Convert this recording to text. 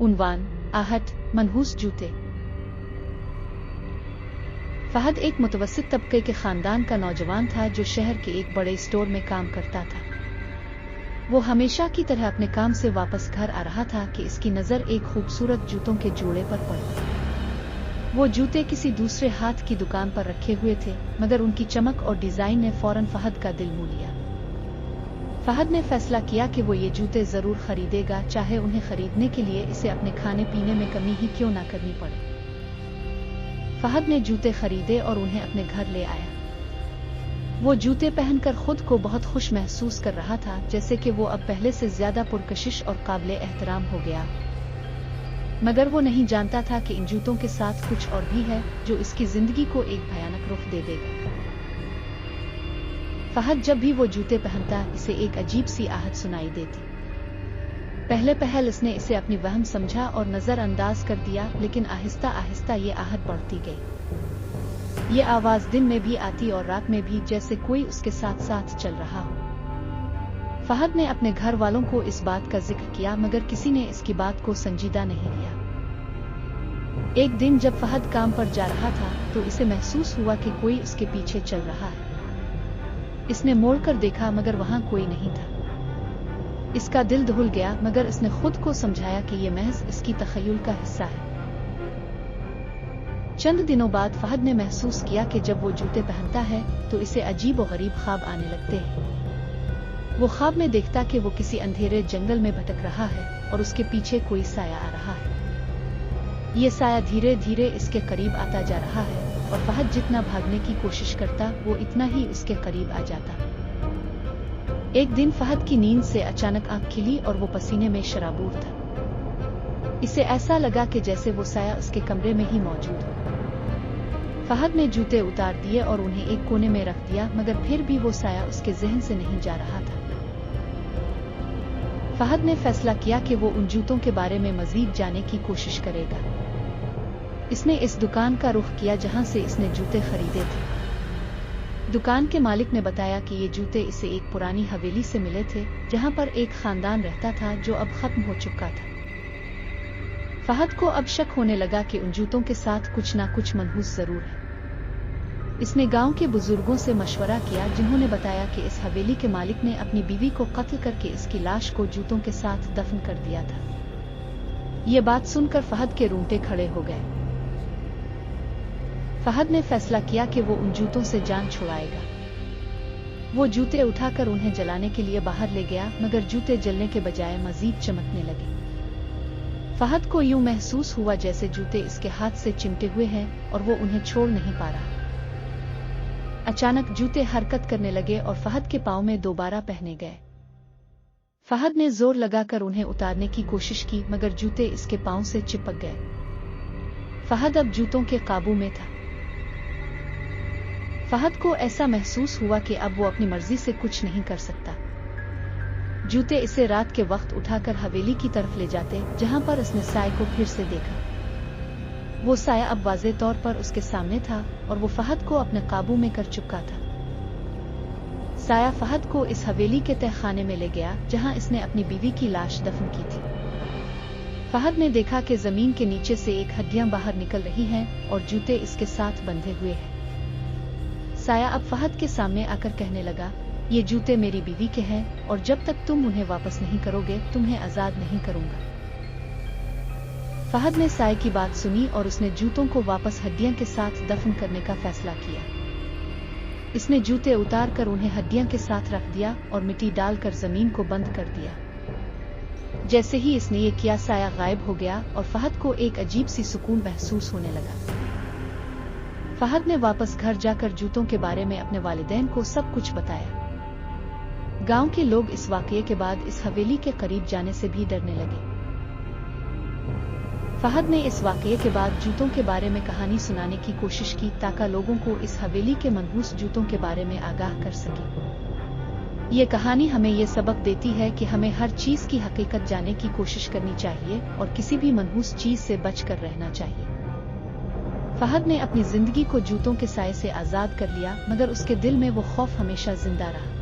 उन्वान आहट मनहूस जूते। फहद एक मुतवस्सित तबके के खानदान का नौजवान था जो शहर के एक बड़े स्टोर में काम करता था। वो हमेशा की तरह अपने काम से वापस घर आ रहा था कि इसकी नजर एक खूबसूरत जूतों के जोड़े पर पड़ी। वो जूते किसी दूसरे हाथ की दुकान पर रखे हुए थे, मगर उनकी चमक और डिजाइन ने फौरन फहद का दिल मोह लिया। फहद ने फैसला किया कि वो ये जूते जरूर खरीदेगा, चाहे उन्हें खरीदने के लिए इसे अपने खाने पीने में कमी ही क्यों ना करनी पड़े। फहद ने जूते खरीदे और उन्हें अपने घर ले आया। वो जूते पहनकर खुद को बहुत खुश महसूस कर रहा था, जैसे कि वो अब पहले से ज्यादा पुरकशिश और काबिले एहतराम हो गया। मगर वो नहीं जानता था कि इन जूतों के साथ कुछ और भी है जो इसकी जिंदगी को एक भयानक रुख दे देगा। फहद जब भी वो जूते पहनता, इसे एक अजीब सी आहट सुनाई देती। पहले पहल इसने इसे अपनी वहम समझा और नजरअंदाज कर दिया, लेकिन आहिस्ता आहिस्ता ये आहट बढ़ती गई। ये आवाज दिन में भी आती और रात में भी, जैसे कोई उसके साथ साथ चल रहा हो। फहद ने अपने घर वालों को इस बात का जिक्र किया, मगर किसी ने इसकी बात को संजीदा नहीं लिया। एक दिन जब फहद काम पर जा रहा था तो इसे महसूस हुआ कि कोई उसके पीछे चल रहा है। इसने मोड़कर देखा, मगर वहां कोई नहीं था। इसका दिल दहल गया, मगर इसने खुद को समझाया कि यह महज इसकी तखय्युल का हिस्सा है। चंद दिनों बाद फहद ने महसूस किया कि जब वो जूते पहनता है तो इसे अजीब और गरीब ख्वाब आने लगते हैं। वो ख्वाब में देखता कि वो किसी अंधेरे जंगल में भटक रहा है और उसके पीछे कोई साया आ रहा है। ये साया धीरे धीरे इसके करीब आता जा रहा है और फहद जितना भागने की कोशिश करता, वो इतना ही उसके करीब आ जाता। एक दिन फहद की नींद से अचानक आंख खिली और वो पसीने में शराबूर था। इसे ऐसा लगा कि जैसे वो साया उसके कमरे में ही मौजूद हो। फहद ने जूते उतार दिए और उन्हें एक कोने में रख दिया, मगर फिर भी वो साया उसके जहन से नहीं जा रहा था। फहद ने फैसला किया कि वो उन जूतों के बारे में मजीद जानने की कोशिश करेगा। इसने इस दुकान का रुख किया जहां से इसने जूते खरीदे थे। दुकान के मालिक ने बताया कि ये जूते इसे एक पुरानी हवेली से मिले थे, जहां पर एक खानदान रहता था जो अब खत्म हो चुका था। फहद को अब शक होने लगा कि उन जूतों के साथ कुछ ना कुछ मनहूस जरूर है। इसने गांव के बुजुर्गों से मशवरा किया, जिन्होंने बताया कि इस हवेली के मालिक ने अपनी बीवी को कत्ल करके इसकी लाश को जूतों के साथ दफन कर दिया था। ये बात सुनकर फहद के रोंगटे खड़े हो गए। फहद ने फैसला किया कि वो उन जूतों से जान छुड़ाएगा। वो जूते उठाकर उन्हें जलाने के लिए बाहर ले गया, मगर जूते जलने के बजाय मजीद चमकने लगे। फहद को यूं महसूस हुआ जैसे जूते इसके हाथ से चिमटे हुए हैं और वो उन्हें छोड़ नहीं पा रहा। अचानक जूते हरकत करने लगे और फहद के पांव में दोबारा पहने गए। फहद ने जोर लगाकर उन्हें उतारने की कोशिश की, मगर जूते इसके पांव से चिपक गए। फहद अब जूतों के काबू में था। फहद को ऐसा महसूस हुआ कि अब वो अपनी मर्जी से कुछ नहीं कर सकता। जूते इसे रात के वक्त उठाकर हवेली की तरफ ले जाते, जहां पर उसने साए को फिर से देखा। वो साया अब वाज़े तौर पर उसके सामने था और वो फहद को अपने काबू में कर चुका था। साया फहद को इस हवेली के तहखाने में ले गया, जहां इसने अपनी बीवी की लाश दफन की थी। फहद ने देखा कि जमीन के नीचे से एक हड्डियां बाहर निकल रही हैं और जूते इसके साथ बंधे हुए हैं। साया अब फहद के सामने आकर कहने लगा, ये जूते मेरी बीवी के हैं और जब तक तुम उन्हें वापस नहीं करोगे, तुम्हें आजाद नहीं करूंगा। फहद ने साये की बात सुनी और उसने जूतों को वापस हड्डियां के साथ दफन करने का फैसला किया। इसने जूते उतार कर उन्हें हड्डियां के साथ रख दिया और मिट्टी डालकर जमीन को बंद कर दिया। जैसे ही इसने ये किया, साया गायब हो गया और फहद को एक अजीब सी सुकून महसूस होने लगा। फहद ने वापस घर जाकर जूतों के बारे में अपने वालिदैन को सब कुछ बताया। गांव के लोग इस वाकये के बाद इस हवेली के करीब जाने से भी डरने लगे। फहद ने इस वाकये के बाद जूतों के बारे में कहानी सुनाने की कोशिश की, ताकि लोगों को इस हवेली के मनहूस जूतों के बारे में आगाह कर सके। ये कहानी हमें ये सबक देती है कि हमें हर चीज की हकीकत जानने की कोशिश करनी चाहिए और किसी भी मनहूस चीज से बचकर रहना चाहिए। फहद ने अपनी जिंदगी को जूतों के साए से आजाद कर लिया, मगर उसके दिल में वो खौफ हमेशा जिंदा रहा।